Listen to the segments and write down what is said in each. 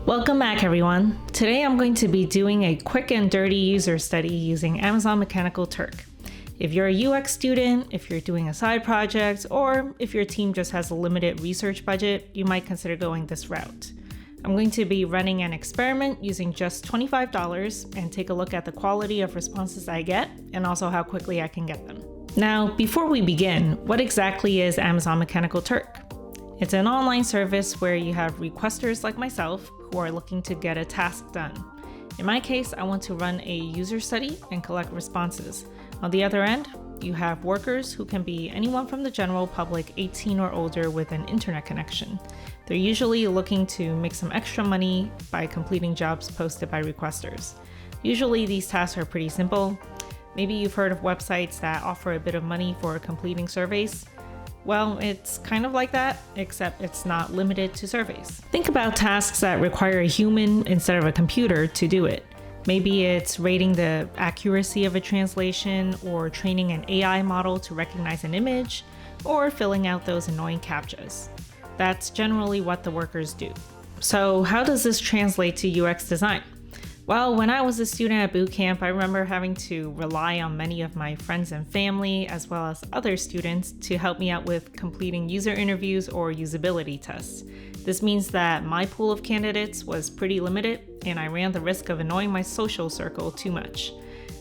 Welcome back, everyone. Today I'm going to be doing a quick and dirty user study using Amazon Mechanical Turk. If you're a UX student, if you're doing a side project, or if your team just has a limited research budget, you might consider going this route. I'm going to be running an experiment using just $25 and take a look at the quality of responses I get and also how quickly I can get them. Now, before we begin, what exactly is Amazon Mechanical Turk? It's an online service where you have requesters like myself who are looking to get a task done. In my case, I want to run a user study and collect responses. On the other end, you have workers who can be anyone from the general public 18 or older with an internet connection. They're usually looking to make some extra money by completing jobs posted by requesters. Usually these tasks are pretty simple. Maybe you've heard of websites that offer a bit of money for completing surveys. Well, it's kind of like that, except it's not limited to surveys. Think about tasks that require a human instead of a computer to do it. Maybe it's rating the accuracy of a translation, or training an AI model to recognize an image, or filling out those annoying CAPTCHAs. That's generally what the workers do. So how does this translate to UX design? Well, when I was a student at boot camp, I remember having to rely on many of my friends and family, as well as other students, to help me out with completing user interviews or usability tests. This means that my pool of candidates was pretty limited, and I ran the risk of annoying my social circle too much.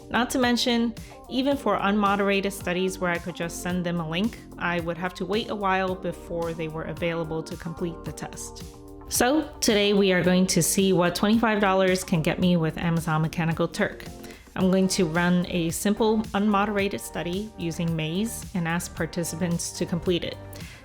Not to mention, even for unmoderated studies where I could just send them a link, I would have to wait a while before they were available to complete the test. So today we are going to see what $25 can get me with Amazon Mechanical Turk. I'm going to run a simple unmoderated study using Maze and ask participants to complete it.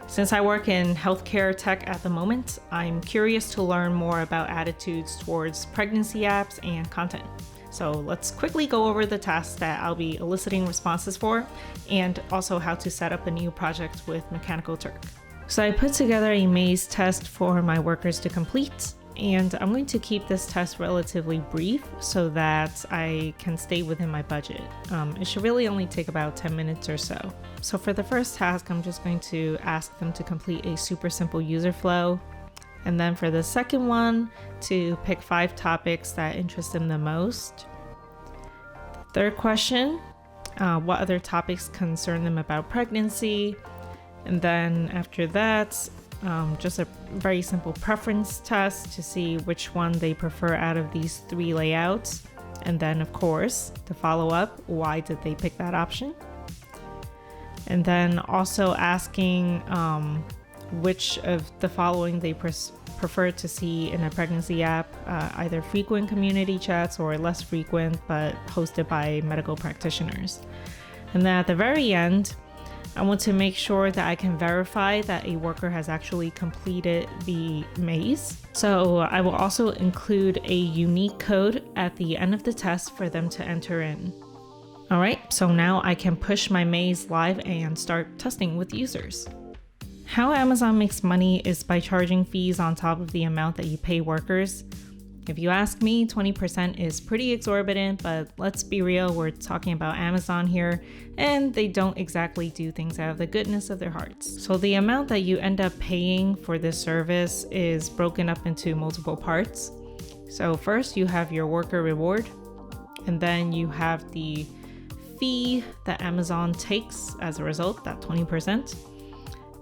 Since I work in healthcare tech at the moment, I'm curious to learn more about attitudes towards pregnancy apps and content. So let's quickly go over the tasks that I'll be eliciting responses for, and also how to set up a new project with Mechanical Turk. So I put together a maze test for my workers to complete, and I'm going to keep this test relatively brief so that I can stay within my budget. It should really only take about 10 minutes or so. So for the first task, I'm just going to ask them to complete a super simple user flow. And then for the second one, to pick 5 topics that interest them the most. The third question, what other topics concern them about pregnancy? And then after that, just a very simple preference test to see which one they prefer out of these 3 layouts. And then of course, to follow up, why did they pick that option? And then also asking which of the following they prefer to see in a pregnancy app, either frequent community chats or less frequent, but hosted by medical practitioners. And then at the very end, I want to make sure that I can verify that a worker has actually completed the maze. So I will also include a unique code at the end of the test for them to enter in. All right, so now I can push my maze live and start testing with users. How Amazon makes money is by charging fees on top of the amount that you pay workers. If you ask me, 20% is pretty exorbitant, but let's be real, we're talking about Amazon here, and they don't exactly do things out of the goodness of their hearts. So the amount that you end up paying for this service is broken up into multiple parts. So first you have your worker reward, and then you have the fee that Amazon takes as a result, that 20%.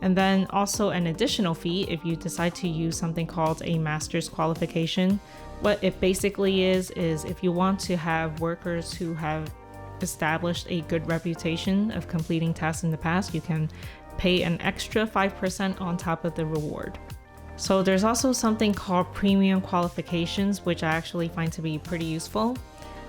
And then also an additional fee if you decide to use something called a master's qualification. What it basically is if you want to have workers who have established a good reputation of completing tasks in the past, you can pay an extra 5% on top of the reward. So there's also something called premium qualifications, which I actually find to be pretty useful.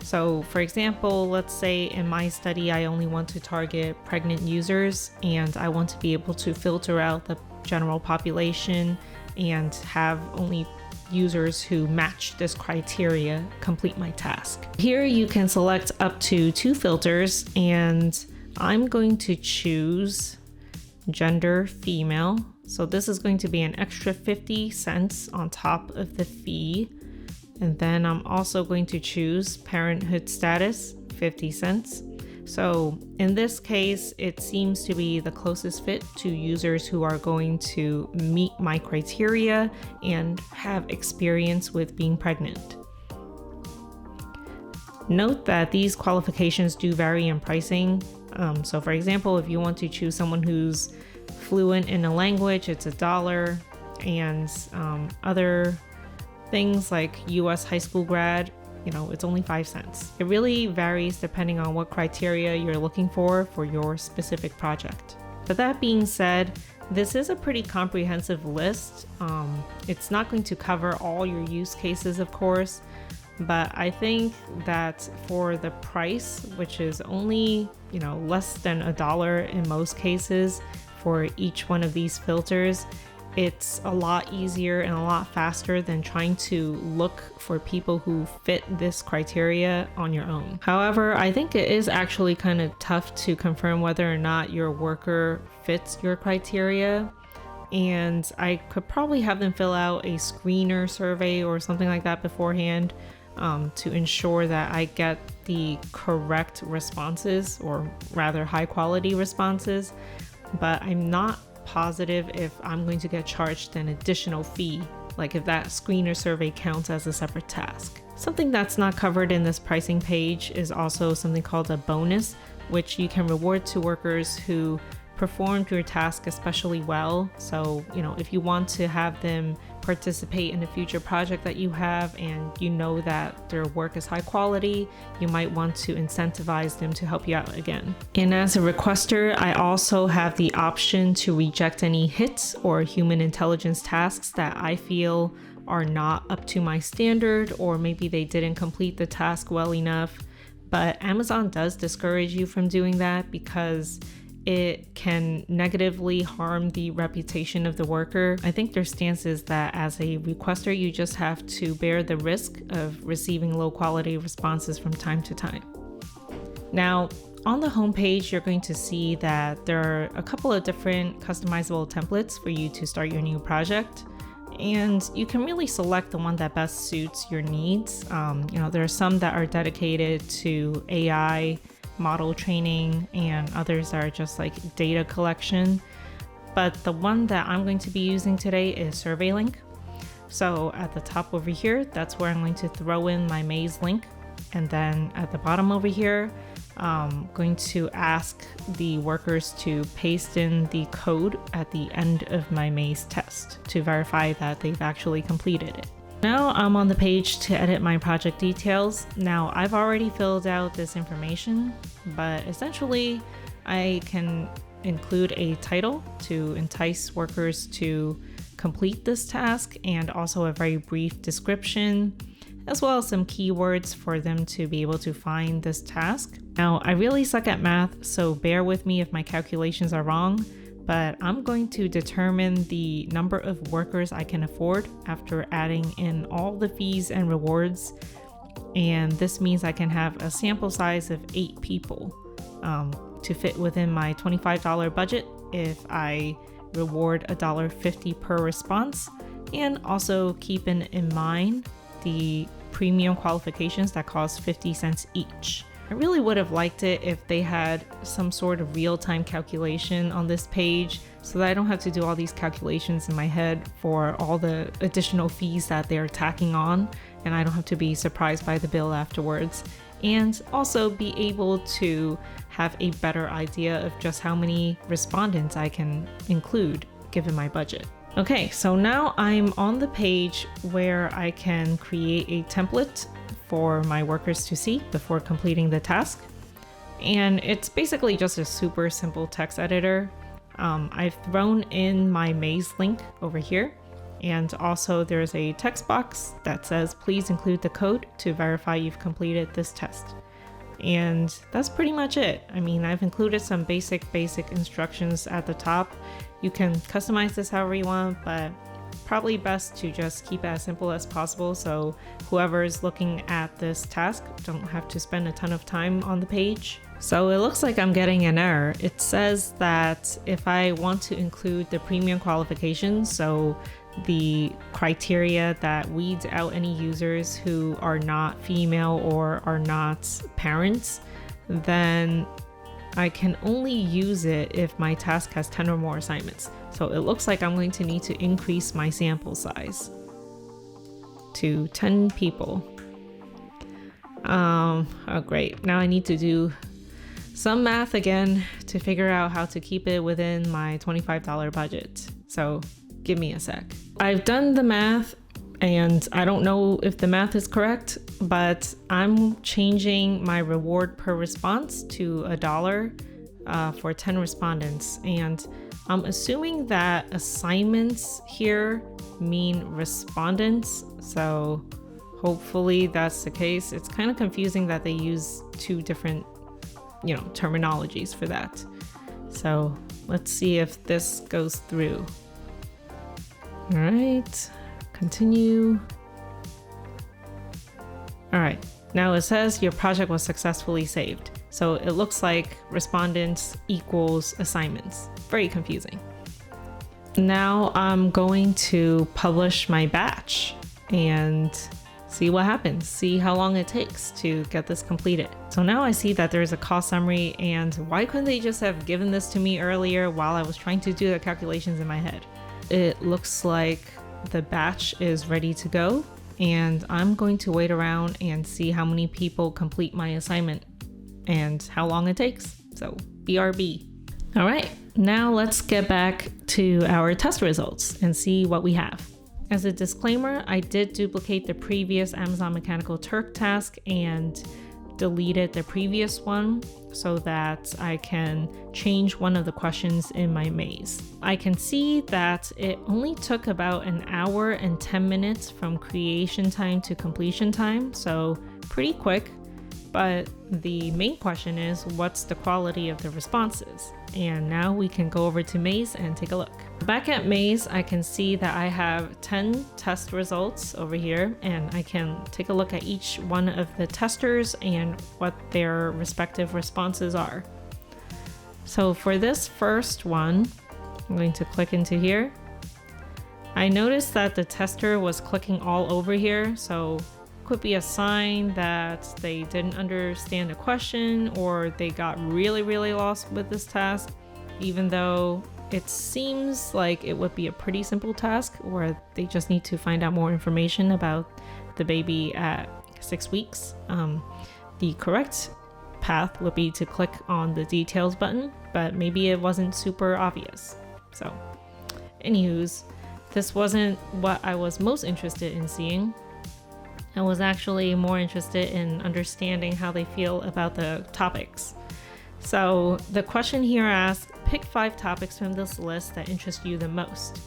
So for example, let's say in my study, I only want to target pregnant users, and I want to be able to filter out the general population and have only users who match this criteria complete my task. Here you can select up to 2 filters, and I'm going to choose gender female. So this is going to be an extra 50 cents on top of the fee. And then I'm also going to choose parenthood status, 50 cents. So in this case, it seems to be the closest fit to users who are going to meet my criteria and have experience with being pregnant. Note that these qualifications do vary in pricing. So for example, if you want to choose someone who's fluent in a language, it's $1, and other things like US high school grad, it's only 5 cents. It really varies depending on what criteria you're looking for your specific project. But that being said, this is a pretty comprehensive list. It's not going to cover all your use cases, of course, but I think that for the price, which is only, less than $1 in most cases for each one of these filters, it's a lot easier and a lot faster than trying to look for people who fit this criteria on your own. However, I think it is actually kind of tough to confirm whether or not your worker fits your criteria. And I could probably have them fill out a screener survey or something like that beforehand to ensure that I get the correct responses, or rather high quality responses. But I'm not positive if I'm going to get charged an additional fee, like if that screener survey counts as a separate task. Something that's not covered in this pricing page is also something called a bonus, which you can reward to workers who performed your task especially well. So, if you want to have them participate in a future project that you have and you know that their work is high quality, you might want to incentivize them to help you out again. And as a requester, I also have the option to reject any hits or human intelligence tasks that I feel are not up to my standard, or maybe they didn't complete the task well enough. But Amazon does discourage you from doing that because it can negatively harm the reputation of the worker. I think their stance is that as a requester, you just have to bear the risk of receiving low quality responses from time to time. Now, on the homepage, you're going to see that there are a couple of different customizable templates for you to start your new project. And you can really select the one that best suits your needs. There are some that are dedicated to AI model training, and others are just like data collection. But the one that I'm going to be using today is SurveyLink. So at the top over here, that's where I'm going to throw in my maze link. And then at the bottom over here, I'm going to ask the workers to paste in the code at the end of my maze test to verify that they've actually completed it. Now I'm on the page to edit my project details. Now I've already filled out this information, but essentially I can include a title to entice workers to complete this task, and also a very brief description, as well as some keywords for them to be able to find this task. Now, I really suck at math, so bear with me if my calculations are wrong, but I'm going to determine the number of workers I can afford after adding in all the fees and rewards. And this means I can have a sample size of 8 people to fit within my $25 budget if I reward $1.50 per response, and also keeping in mind the premium qualifications that cost 50 cents each. I really would have liked it if they had some sort of real-time calculation on this page so that I don't have to do all these calculations in my head for all the additional fees that they're tacking on, and I don't have to be surprised by the bill afterwards. And also be able to have a better idea of just how many respondents I can include given my budget. Okay, so now I'm on the page where I can create a template for my workers to see before completing the task. And it's basically just a super simple text editor. I've thrown in my maze link over here. And also there's a text box that says, please include the code to verify you've completed this test. And that's pretty much it. I mean, I've included some basic instructions at the top. You can customize this however you want, but probably best to just keep it as simple as possible so whoever's looking at this task don't have to spend a ton of time on the page. So it looks like I'm getting an error. It says that if I want to include the premium qualifications, so the criteria that weeds out any users who are not female or are not parents, then I can only use it if my task has 10 or more assignments. So it looks like I'm going to need to increase my sample size to 10 people. Oh great, now I need to do some math again to figure out how to keep it within my $25 budget. So give me a sec. I've done the math and I don't know if the math is correct, but I'm changing my reward per response to $1 for 10 respondents. And I'm assuming that assignments here mean respondents. So hopefully that's the case. It's kind of confusing that they use two different, terminologies for that. So let's see if this goes through. All right, continue. All right, now it says your project was successfully saved. So it looks like respondents equals assignments. Very confusing. Now I'm going to publish my batch and see what happens, see how long it takes to get this completed. So now I see that there's a cost summary, and why couldn't they just have given this to me earlier while I was trying to do the calculations in my head? It looks like the batch is ready to go, and I'm going to wait around and see how many people complete my assignment and how long it takes. So BRB. All right, now let's get back to our test results and see what we have. As a disclaimer, I did duplicate the previous Amazon Mechanical Turk task and deleted the previous one so that I can change one of the questions in my maze. I can see that it only took about an hour and 10 minutes from creation time to completion time, so pretty quick. But the main question is, what's the quality of the responses? And now we can go over to Maze and take a look. Back at Maze, I can see that I have 10 test results over here, and I can take a look at each one of the testers and what their respective responses are. So for this first one, I'm going to click into here. I noticed that the tester was clicking all over here, so could be a sign that they didn't understand a question or they got really lost with this task, even though it seems like it would be a pretty simple task where they just need to find out more information about the baby at 6 weeks. The correct path would be to click on the details button, but maybe it wasn't super obvious. So anywho's, this wasn't what I was most interested in seeing. I was actually more interested in understanding how they feel about the topics. So the question here asks, pick 5 topics from this list that interest you the most.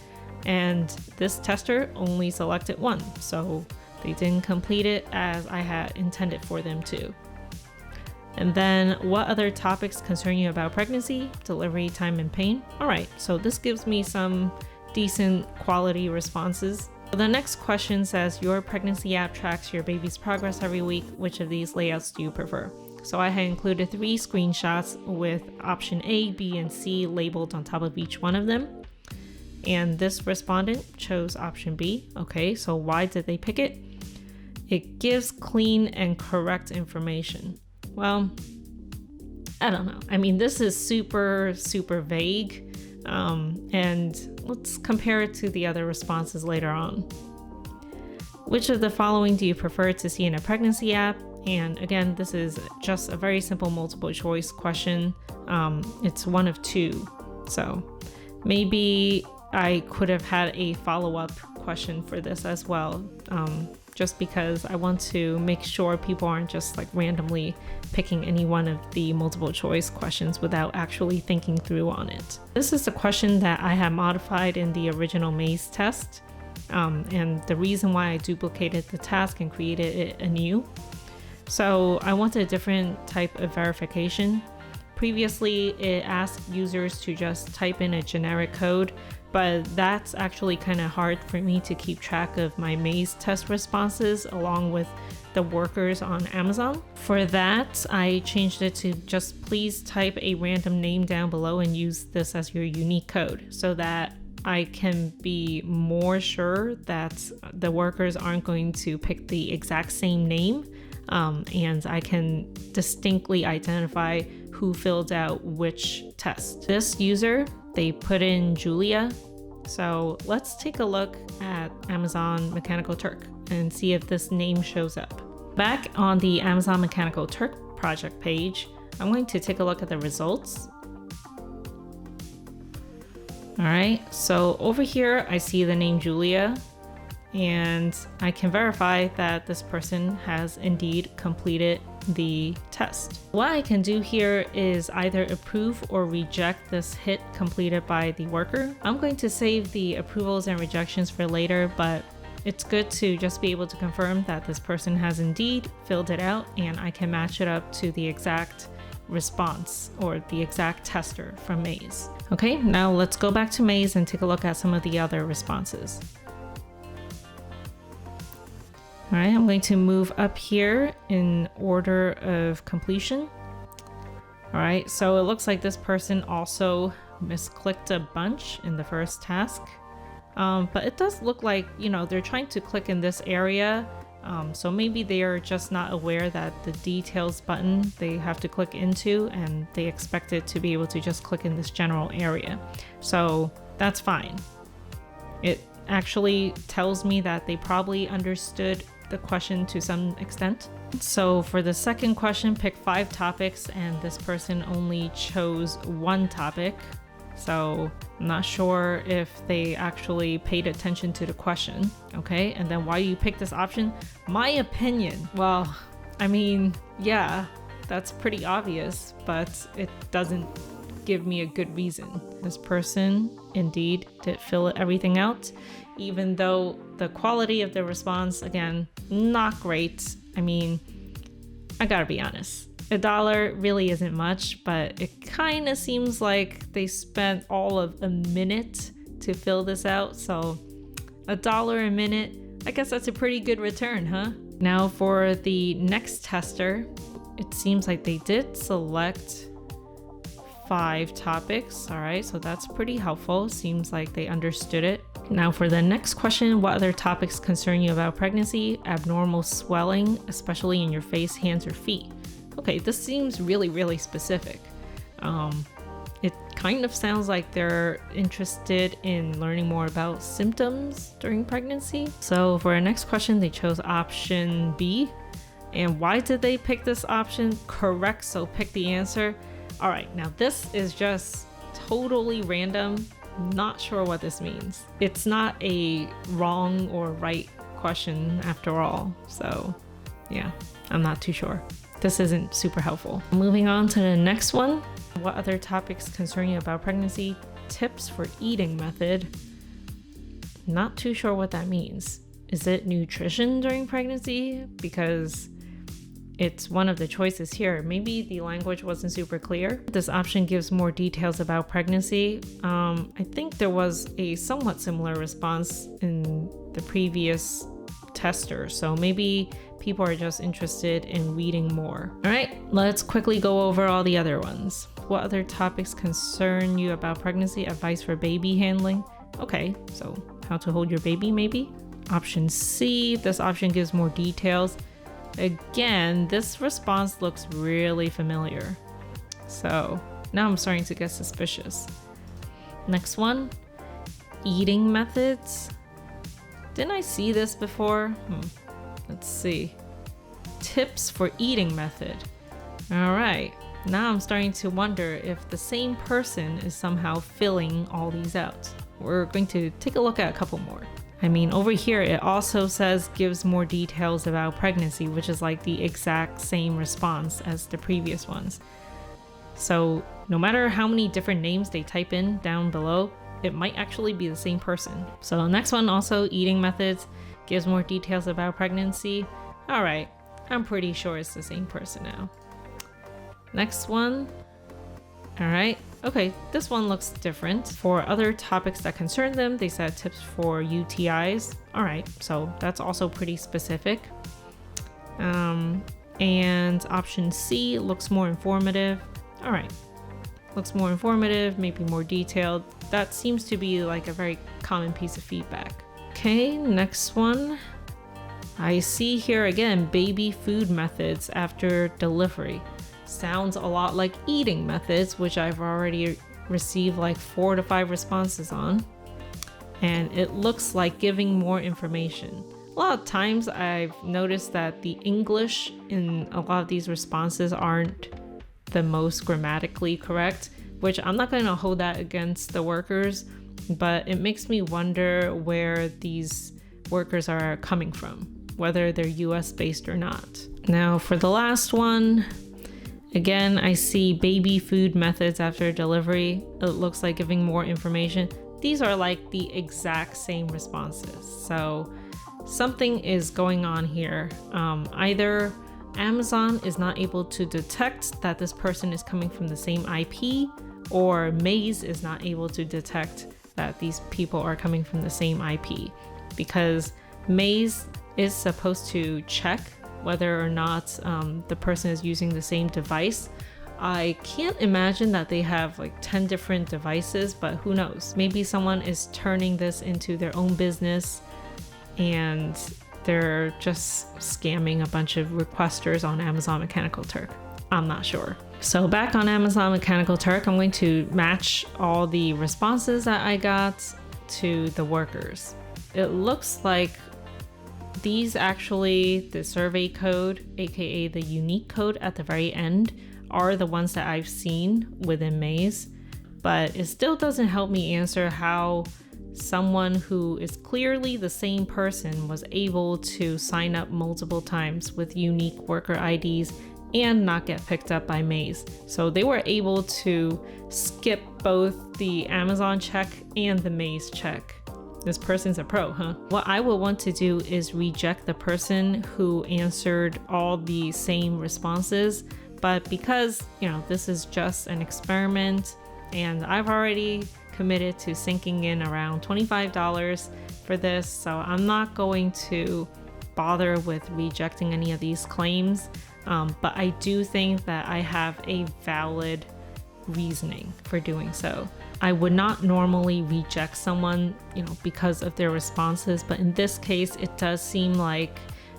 And this tester only selected 1, so they didn't complete it as I had intended for them to. And then, what other topics concern you about pregnancy, delivery, time, and pain? All right, so this gives me some decent quality responses. The next question says, your pregnancy app tracks your baby's progress every week. Which of these layouts do you prefer? So I had included 3 screenshots with option A, B, and C labeled on top of each one of them. And this respondent chose option B. Okay, so why did they pick it? It gives clean and correct information. Well, I don't know. I mean, this is super vague. And let's compare it to the other responses later on. Which of the following do you prefer to see in a pregnancy app? And again, this is just a very simple multiple choice question. It's one of 2. So maybe I could have had a follow-up question for this as well. Just because I want to make sure people aren't just like randomly picking any one of the multiple choice questions without actually thinking through on it. This is a question that I had modified in the original maze test, and the reason why I duplicated the task and created it anew. So I wanted a different type of verification. Previously, it asked users to just type in a generic code, but that's actually kind of hard for me to keep track of my maze test responses along with the workers on Amazon. For that, I changed it to just please type a random name down below and use this as your unique code so that I can be more sure that the workers aren't going to pick the exact same name and I can distinctly identify who filled out which test. This user, they put in Julia. So let's take a look at Amazon Mechanical Turk and see if this name shows up. Back on the Amazon Mechanical Turk project page, I'm going to take a look at the results. All right, so over here, I see the name Julia, and I can verify that this person has indeed completed the test. What I can do here is either approve or reject this hit completed by the worker. I'm going to save the approvals and rejections for later, but it's good to just be able to confirm that this person has indeed filled it out, and I can match it up to the exact response or the exact tester from Maze. Okay, now let's go back to Maze and take a look at some of the other responses. All right, I'm going to move up here in order of completion. All right, so it looks like this person also misclicked a bunch in the first task. But it does look like, they're trying to click in this area. So maybe they are just not aware that the details button they have to click into, and they expect it to be able to just click in this general area. So that's fine. It actually tells me that they probably understood the question to some extent. So for the second question, pick 5 topics, and this person only chose 1 topic. So I'm not sure if they actually paid attention to the question. Okay, and then why you pick this option? My opinion. Well, I mean, yeah, that's pretty obvious, but it doesn't give me a good reason. This person indeed did fill everything out, even though the quality of the response, again, not great. I mean, I gotta be honest. $1 really isn't much, but it kind of seems like they spent all of a minute to fill this out. So $1 a minute, I guess that's a pretty good return, huh? Now for the next tester, it seems like they did select 5 topics. All right, so that's pretty helpful. Seems like they understood it. Now for the next question, what other topics concern you about pregnancy? Abnormal swelling, especially in your face, hands, or feet. Okay, this seems really, really specific. It kind of sounds like they're interested in learning more about symptoms during pregnancy. So for our next question, they chose option B. And why did they pick this option? Correct, so pick the answer. All right, now this is just totally random. Not sure what this means. It's not a wrong or right question after all. So yeah, I'm not too sure. This isn't super helpful. Moving on to the next one. What other topics concern you about pregnancy? Tips for eating method. Not too sure what that means. Is it nutrition during pregnancy? Because it's one of the choices here. Maybe the language wasn't super clear. This option gives more details about pregnancy. I think there was a somewhat similar response in the previous tester. So maybe people are just interested in reading more. All right, let's quickly go over all the other ones. What other topics concern you about pregnancy? Advice for baby handling. Okay, so how to hold your baby maybe? Option C, this option gives more details. Again, this response looks really familiar. So now I'm starting to get suspicious. Next one, eating methods. Didn't I see this before? Let's see. Tips for eating method. All right, now I'm starting to wonder if the same person is somehow filling all these out. We're going to take a look at a couple more. I mean, over here, it also says gives more details about pregnancy, which is like the exact same response as the previous ones. So no matter how many different names they type in down below, it might actually be the same person. So next one, also eating methods, gives more details about pregnancy. All right, I'm pretty sure it's the same person now. Next one. All right, okay, this one looks different. For other topics that concern them, they said tips for UTIs. All right, so that's also pretty specific. And option C looks more informative. All right, looks more informative, maybe more detailed. That seems to be like a very common piece of feedback. Okay, next one. I see here again, baby food methods after delivery. Sounds a lot like eating methods, which I've already received like 4 to 5 responses on. And it looks like giving more information. A lot of times I've noticed that the English in a lot of these responses aren't the most grammatically correct, which I'm not going to hold that against the workers, but it makes me wonder where these workers are coming from, whether they're US based or not. Now for the last one, again, I see baby food methods after delivery. It looks like giving more information. These are like the exact same responses. So something is going on here. Either Amazon is not able to detect that this person is coming from the same IP, or Maze is not able to detect that these people are coming from the same IP, because Maze is supposed to check whether or not the person is using the same device. I can't imagine that they have like 10 different devices, but who knows? Maybe someone is turning this into their own business and they're just scamming a bunch of requesters on Amazon Mechanical Turk. I'm not sure. So back on Amazon Mechanical Turk, I'm going to match all the responses that I got to the workers. It looks like these actually, the survey code, aka the unique code at the very end, are the ones that I've seen within Maze, but it still doesn't help me answer how someone who is clearly the same person was able to sign up multiple times with unique worker IDs and not get picked up by Maze. So they were able to skip both the Amazon check and the Maze check. This person's a pro, huh? What I will want to do is reject the person who answered all the same responses, but because, this is just an experiment and I've already committed to sinking in around $25 for this, so I'm not going to bother with rejecting any of these claims, but I do think that I have a valid reasoning for doing so. I would not normally reject someone, because of their responses, but in this case, it does seem like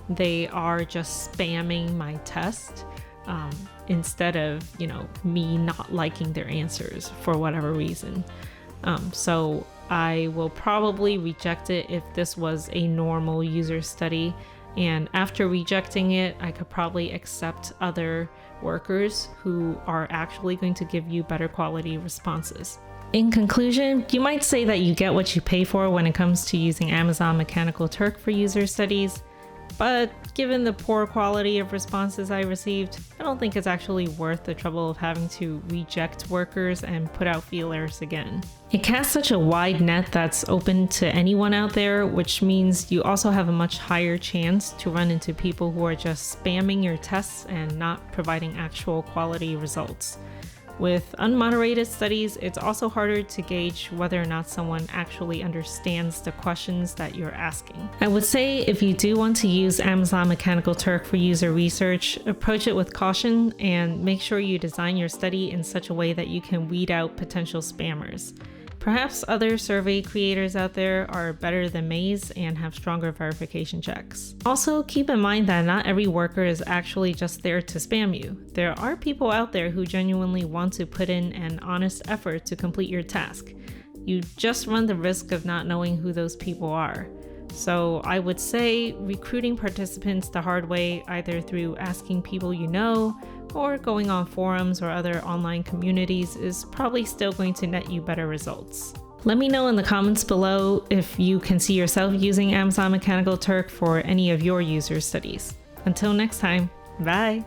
they are just spamming my test instead of, me not liking their answers for whatever reason. So I will probably reject it if this was a normal user study. And after rejecting it, I could probably accept other workers who are actually going to give you better quality responses. In conclusion, you might say that you get what you pay for when it comes to using Amazon Mechanical Turk for user studies, but given the poor quality of responses I received, I don't think it's actually worth the trouble of having to reject workers and put out feelers again. It casts such a wide net that's open to anyone out there, which means you also have a much higher chance to run into people who are just spamming your tests and not providing actual quality results. With unmoderated studies, it's also harder to gauge whether or not someone actually understands the questions that you're asking. I would say if you do want to use Amazon Mechanical Turk for user research, approach it with caution and make sure you design your study in such a way that you can weed out potential spammers. Perhaps other survey creators out there are better than Maze and have stronger verification checks. Also, keep in mind that not every worker is actually just there to spam you. There are people out there who genuinely want to put in an honest effort to complete your task. You just run the risk of not knowing who those people are. So I would say recruiting participants the hard way, either through asking people you know or going on forums or other online communities, is probably still going to net you better results. Let me know in the comments below if you can see yourself using Amazon Mechanical Turk for any of your user studies. Until next time, bye!